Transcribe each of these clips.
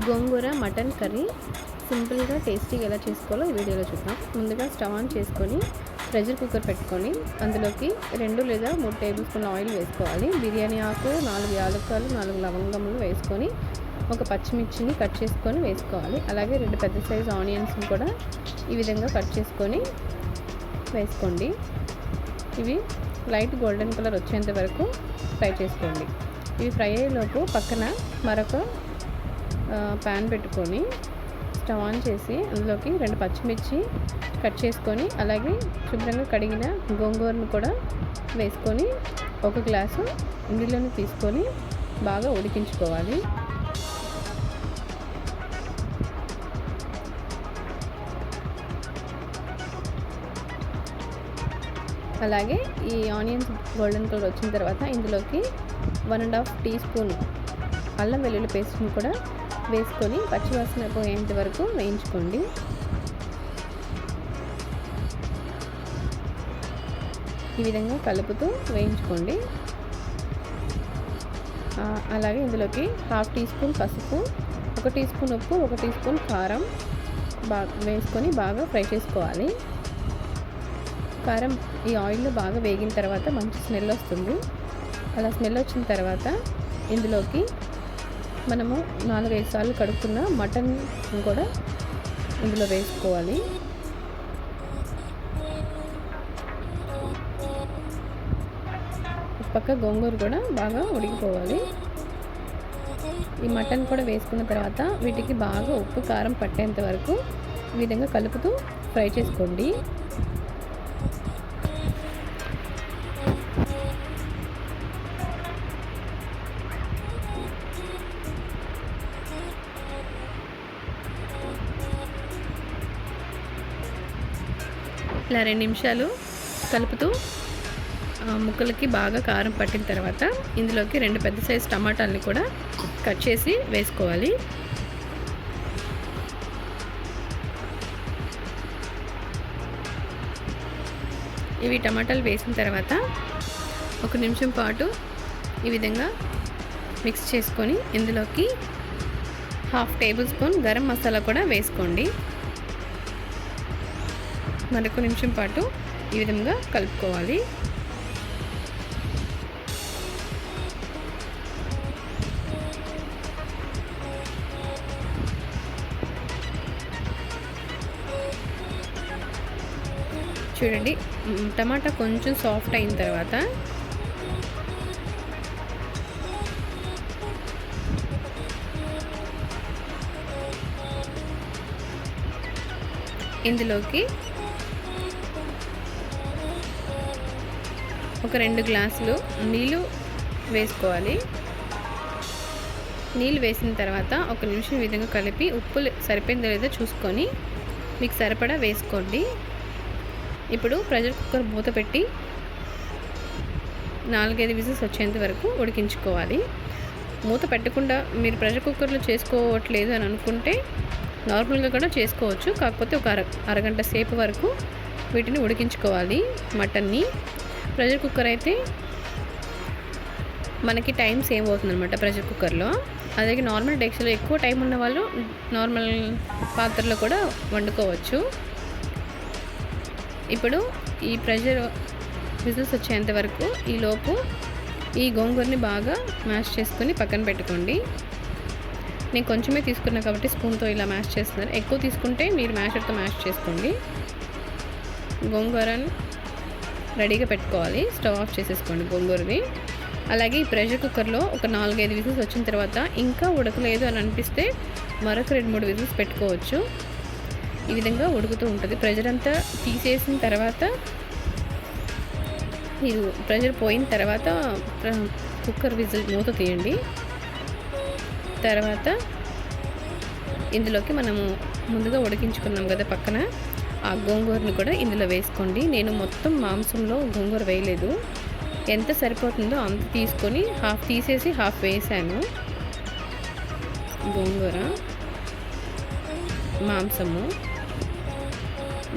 గోంగూర mutton curry సింపుల్గా టేస్టీగా ఎలా చేసుకోవాలో ఈ వీడియోలో చూద్దాం. ముందుగా స్టవ్ ఆన్ చేసుకొని ప్రెషర్ కుక్కర్ పెట్టుకొని అందులోకి 2 లేదా 3 టేబుల్ స్పూన్ల ఆయిల్ వేసుకోవాలి. బిర్యానీ ఆకు, 4 యాలక్కాయలు, 4 లవంగములు వేసుకొని ఒక పచ్చిమిర్చిని కట్ చేసుకొని వేసుకోవాలి. అలాగే 2 పెద్ద సైజు ఆనియన్స్ని కూడా ఈ విధంగా కట్ చేసుకొని వేసుకోండి. ఇవి లైట్ గోల్డెన్ కలర్ వచ్చేంత వరకు ఫ్రై చేసుకోండి. ఇవి ఫ్రై అయ్యేలోపు పక్కన మరొక ప్యాన్ పెట్టుకొని స్టవ్ ఆన్ చేసి అందులోకి 2 పచ్చిమిర్చి కట్ చేసుకొని అలాగే శుభ్రంగా కడిగిన గోంగూరను కూడా వేసుకొని 1 గ్లాసు నీళ్ళని తీసుకొని బాగా ఉడికించుకోవాలి. అలాగే ఈ ఆనియన్స్ గోల్డెన్ కలర్ వచ్చిన తర్వాత ఇందులోకి 1.5 టీ స్పూన్ అల్లం వెల్లుల్లి పేస్ట్ని కూడా వేసుకొని పచ్చివాసన పోయేంత వరకు వేయించుకోండి. ఈ విధంగా కలుపుతూ వేయించుకోండి. అలాగే ఇందులోకి 1/2 టీ స్పూన్ పసుపు, 1 టీ స్పూన్ ఉప్పు, 1 టీ స్పూన్ కారం వేసుకొని బాగా ఫ్రై చేసుకోవాలి. కారం ఈ ఆయిల్లో బాగా వేగిన తర్వాత మంచి స్మెల్ వస్తుంది. అలా స్మెల్ వచ్చిన తర్వాత ఇందులోకి మనము 4-5 సార్లు కడుక్కున్న మటన్ కూడా ఇందులో వేసుకోవాలి. పక్క గోంగూర కూడా బాగా ఉడికిపోవాలి. ఈ మటన్ కూడా వేసుకున్న తర్వాత వీటికి బాగా ఉప్పు కారం పట్టేంత వరకు ఈ విధంగా కలుపుతూ ఫ్రై చేసుకోండి. ఇలా 2 నిమిషాలు కలుపుతూ ముక్కలకి బాగా కారం పట్టిన తర్వాత ఇందులోకి 2 పెద్ద సైజు టమాటాలని కూడా కట్ చేసి వేసుకోవాలి. ఇవి టమాటాలు వేసిన తర్వాత 1 నిమిషం పాటు ఈ విధంగా మిక్స్ చేసుకొని ఇందులోకి 1/2 టేబుల్ స్పూన్ గరం మసాలా కూడా వేసుకోండి. మరొక నిమిషం పాటు ఈ విధంగా కలుపుకోవాలి. చూడండి, టమాటా కొంచెం సాఫ్ట్ అయిన తర్వాత ఇందులోకి ఒక 2 గ్లాసులు నీళ్ళు వేసుకోవాలి. నీళ్ళు వేసిన తర్వాత 1 నిమిషం ఈ విధంగా కలిపి ఉప్పు సరిపోయిందో లేదో చూసుకొని మీకు సరిపడా వేసుకోండి. ఇప్పుడు ప్రెషర్ కుక్కర్ మూత పెట్టి 4-5 విజిల్స్ వచ్చేంత వరకు ఉడికించుకోవాలి. మూత పెట్టకుండా మీరు ప్రెషర్ కుక్కర్లో చేసుకోవట్లేదు అని అనుకుంటే నార్మల్గా కూడా చేసుకోవచ్చు. కాకపోతే ఒక అరగంట సేపు వరకు వీటిని ఉడికించుకోవాలి. మటన్ని ప్రెషర్ కుక్కర్ అయితే మనకి టైం సేవ్ అవుతుందన్నమాట ప్రెషర్ కుక్కర్లో. అలాగే నార్మల్ డెక్షలో ఎక్కువ టైం ఉన్న వాళ్ళు నార్మల్ పాత్రలో కూడా వండుకోవచ్చు. ఇప్పుడు ఈ ప్రెషర్ విజిల్స్ వచ్చేంత వరకు ఈలోపు ఈ గోంగూరని బాగా మ్యాష్ చేసుకొని పక్కన పెట్టుకోండి. నేను కొంచెమే తీసుకున్నా కాబట్టి స్పూన్తో ఇలా మ్యాష్ చేస్తున్నాను. ఎక్కువ తీసుకుంటే మీరు మ్యాషర్తో మ్యాష్ చేసుకోండి. గోంగూరని రెడీగా పెట్టుకోవాలి. స్టవ్ ఆఫ్ చేసేసుకోండి గోంగూరని. అలాగే ఈ ప్రెషర్ కుక్కర్లో ఒక 4-5 విజిల్స్ వచ్చిన తర్వాత ఇంకా ఉడకలేదు అని అనిపిస్తే మరొక 2-3 విజిల్స్ పెట్టుకోవచ్చు. ఈ విధంగా ఉడుకుతూ ఉంటుంది. ప్రెషర్ అంతా తీసేసిన తర్వాత ఇది ప్రెషర్ పోయిన తర్వాత కుక్కర్ విజిల్ మూత తీయండి. తర్వాత ఇందులోకి మనము ముందుగా ఉడికించుకున్నాం కదా పక్కన, ఆ గోంగూరని కూడా ఇందులో వేసుకోండి. నేను మొత్తం మాంసంలో గోంగూర వేయలేదు. ఎంత సరిపోతుందో అంత తీసుకొని 1/2 తీసేసి 1/2 వేసాను. గోంగూర మాంసము,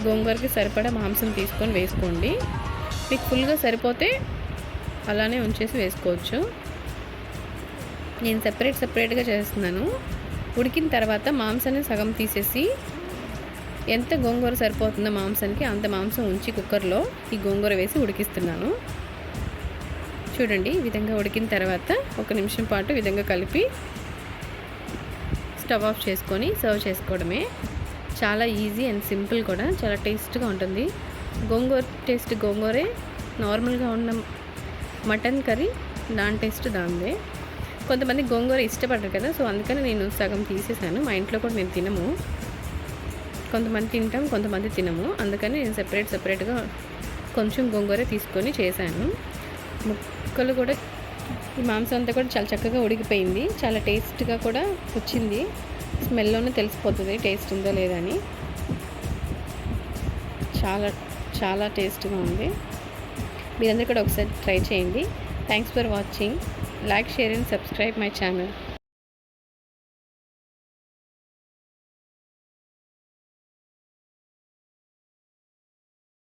గోంగూరకి సరిపడా మాంసం తీసుకొని వేసుకోండి. మీకు ఫుల్గా సరిపోతే అలానే ఉంచేసి వేసుకోవచ్చు. నేను సెపరేట్గా చేస్తున్నాను. ఉడికిన తర్వాత మాంసాన్ని సగం తీసేసి ఎంత గోంగూర సరిపోతుందో మాంసానికి అంత మాంసం ఉంచి కుక్కర్లో ఈ గోంగూర వేసి ఉడికిస్తున్నాను. చూడండి, ఈ విధంగా ఉడికిన తర్వాత 1 నిమిషం పాటు ఈ విధంగా కలిపి స్టవ్ ఆఫ్ చేసుకొని సర్వ్ చేసుకోవడమే. చాలా ఈజీ అండ్ సింపుల్ కూడా, చాలా టేస్ట్గా ఉంటుంది. గోంగూర టేస్ట్ గోంగూరే, నార్మల్గా ఉన్న మటన్ కర్రీ దాని టేస్ట్ దాందే. కొంతమంది గోంగూర ఇష్టపడరు కదా, సో అందుకని నేను సగం తీసేసాను. మా ఇంట్లో కూడా మేము తినము, కొంతమంది తింటాం, కొంతమంది తినము. అందుకని నేను సెపరేట్గా కొంచెం గోంగూర తీసుకొని చేశాను. ముక్కలు కూడా ఈ మాంసం అంతా కూడా చాలా చక్కగా ఉడికిపోయింది. చాలా టేస్ట్గా కూడా వచ్చింది. స్మెల్లోనే తెలిసిపోతుంది టేస్ట్ ఉందో లేదని. చాలా చాలా టేస్ట్గా ఉంది. మీరందరూ కూడా ఒకసారి ట్రై చేయండి. Thanks for watching. Like, share and subscribe my channel.